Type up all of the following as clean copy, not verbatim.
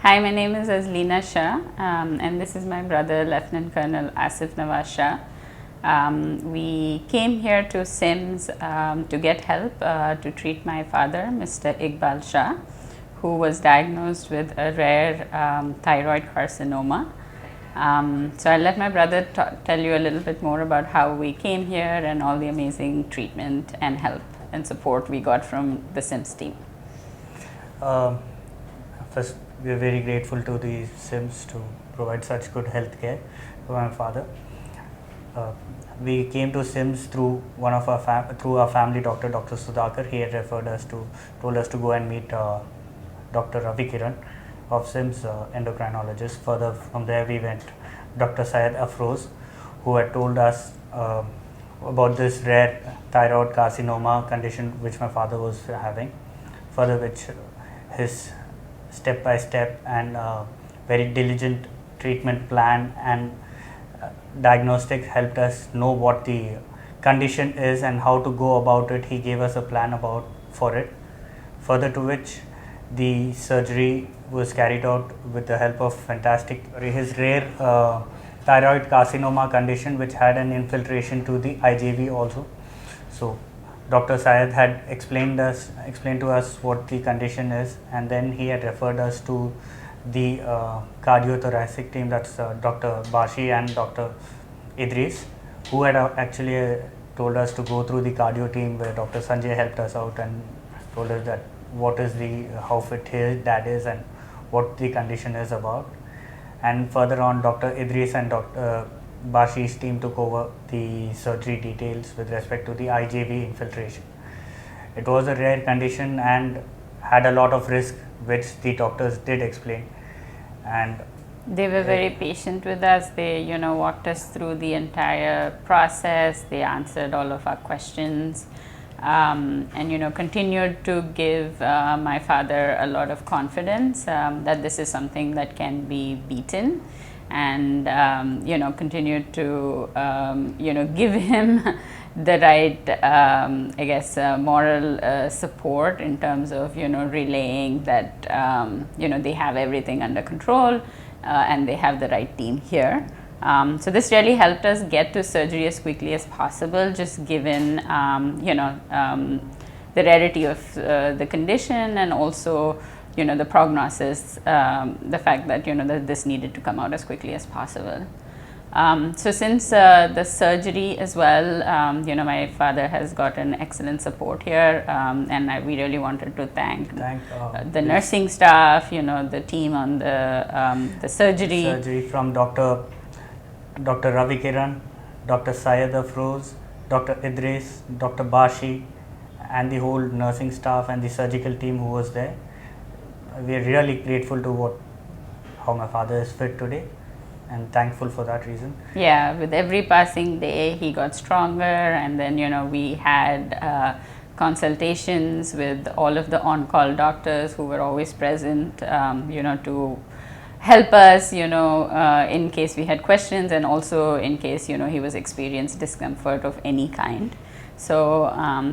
Hi, my name is Azlina Shah, and this is my brother, Lieutenant Colonel Asif Nawaz Shah. We came here to SIMS to get help to treat my father, Mr. Iqbal Shah, who was diagnosed with a rare thyroid carcinoma. So I'll let my brother tell you a little bit more about how we came here and all the amazing treatment and help and support we got from the SIMS team. First, we are very grateful to the SIMS to provide such good health care to my father. We came to SIMS through through our family doctor, Dr. Sudhakar. He had told us to go and meet Dr. Ravi Kiran of SIMS endocrinologist. Further from there, we went Dr.Syed Afroze, who had told us about this rare thyroid carcinoma condition which my father was having. Further which his step-by-step and very diligent treatment plan and diagnostic helped us know what the condition is and how to go about it. He gave us a plan for it. Further to which the surgery was carried out with the help of his rare thyroid carcinoma condition, which had an infiltration to the IJV also. So Dr. Syed had explained to us what the condition is, and then he had referred us to the cardiothoracic team, that's Dr. Bashi and Dr. Idris, who had actually told us to go through the cardio team, where Dr. Sanjay helped us out and told us that how fit his dad is and what the condition is about. And further on, Dr. Idris and Dr. Bashi's team took over the surgery details with respect to the IJV infiltration. It was a rare condition and had a lot of risk, which the doctors did explain. And they were very patient with us. They, walked us through the entire process. They answered all of our questions, and continued to give my father a lot of confidence that this is something that can be beaten. And continued to give him the right moral support in terms of relaying that they have everything under control and they have the right team here. So this really helped us get to surgery as quickly as possible, just given the rarity of the condition, and also the prognosis, the fact that that this needed to come out as quickly as possible. So since the surgery as well, my father has gotten excellent support here, and we really wanted to thank the nursing staff, the team on the surgery. Surgery from Dr. Ravi Kiran, Dr. Syed Afroze, Dr. Idris, Dr. Bashi, and the whole nursing staff and the surgical team who was there. We are really grateful to how my father is fit today, and thankful for that reason. Yeah, with every passing day he got stronger, and then we had consultations with all of the on-call doctors who were always present, to help us, in case we had questions, and also in case he was experiencing discomfort of any kind. So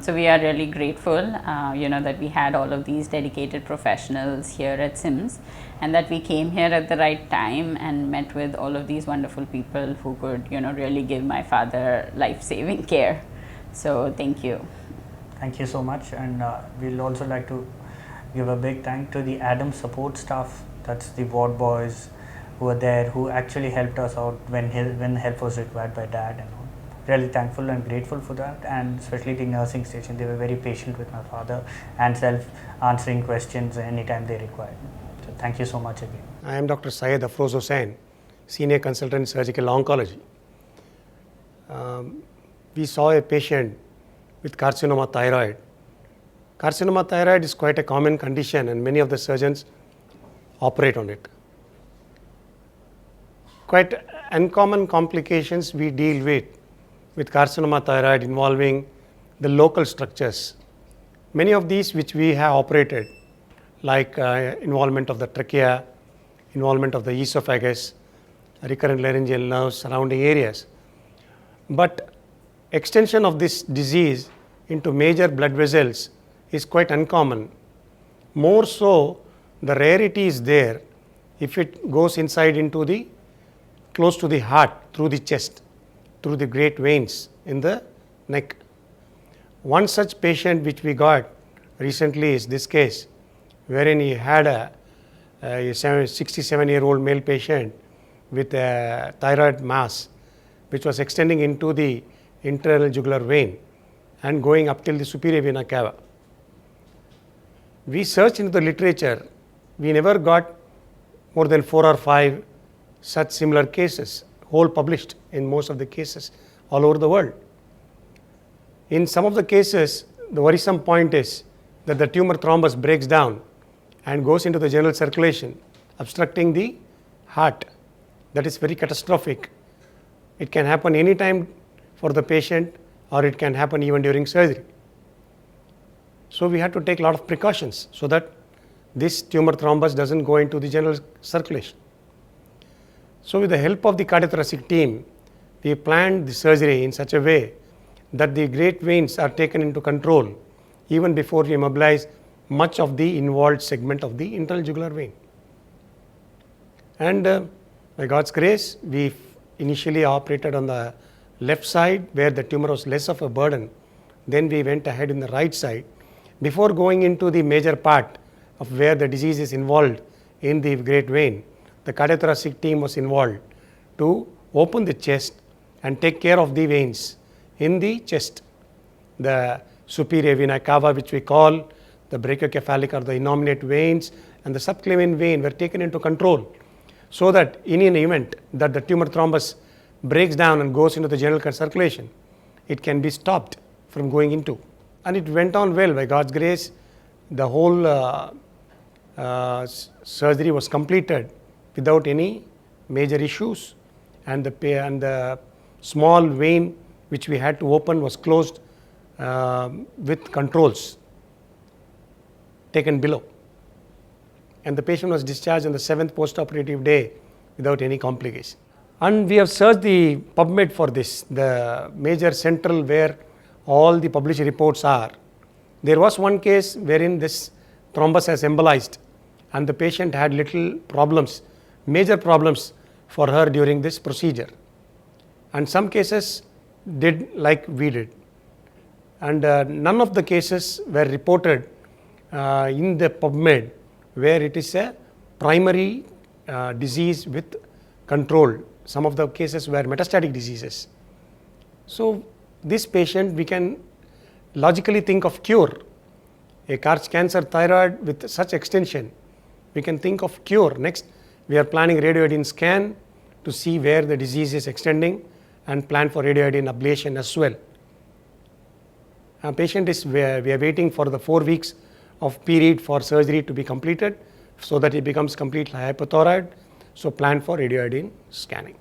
we are really grateful, that we had all of these dedicated professionals here at SIMS, and that we came here at the right time and met with all of these wonderful people who could, really give my father life-saving care. So thank you. Thank you so much, and we'll also like to give a big thank to the ADAM support staff. That's the ward boys who were there, who actually helped us out when help was required by dad and all. Really thankful and grateful for that, and especially the nursing station. They were very patient with my father and answering questions anytime they required. So thank you so much again. I am Dr. Syed Afroze Hussain, Senior Consultant Surgical Oncology. We saw a patient with carcinoma thyroid. Carcinoma thyroid is quite a common condition, and many of the surgeons operate on it. Quite uncommon complications we deal with carcinoma thyroid involving the local structures. Many of these which we have operated, like involvement of the trachea, involvement of the esophagus, recurrent laryngeal nerves, surrounding areas. But extension of this disease into major blood vessels is quite uncommon. More so, the rarity is there if it goes inside into the close to the heart, through the chest, through the great veins in the neck. One such patient which we got recently is this case, wherein he had a 67-year-old male patient with a thyroid mass which was extending into the internal jugular vein and going up till the superior vena cava. We searched into the literature, we never got more than 4 or 5 such similar cases, whole published in most of the cases all over the world. In some of the cases, the worrisome point is that the tumor thrombus breaks down and goes into the general circulation, obstructing the heart. That is very catastrophic. It can happen anytime for the patient, or it can happen even during surgery. So we had to take a lot of precautions so that this tumor thrombus doesn't go into the general circulation. So with the help of the cardiothoracic team, we planned the surgery in such a way that the great veins are taken into control even before we mobilize much of the involved segment of the internal jugular vein. And by God's grace, we initially operated on the left side where the tumor was less of a burden. Then we went ahead in the right side. Before going into the major part of where the disease is involved in the great vein, the cardiothoracic team was involved to open the chest and take care of the veins in the chest. The superior vena cava, which we call the brachiocephalic or the innominate veins, and the subclavian vein were taken into control, so that in an event that the tumor thrombus breaks down and goes into the general circulation, it can be stopped from going into. And it went on well by God's grace. The whole surgery was completed without any major issues, and the small vein which we had to open was closed with controls taken below. And the patient was discharged on the 7th post-operative day without any complication. And we have searched the PubMed for this, the major central where all the published reports are. There was one case wherein this thrombus has embolized and the patient had little problems, major problems for her during this procedure. And some cases did like we did. And none of the cases were reported in the PubMed where it is a primary disease with control. Some of the cases were metastatic diseases. So this patient, we can logically think of cure. A cancer thyroid with such extension, we can think of cure. Next, we are planning radioiodine scan to see where the disease is extending and plan for radioiodine ablation as well. Our patient is, we are waiting for the 4 weeks of period for surgery to be completed so that it becomes completely hypothyroid. So plan for radioiodine scanning.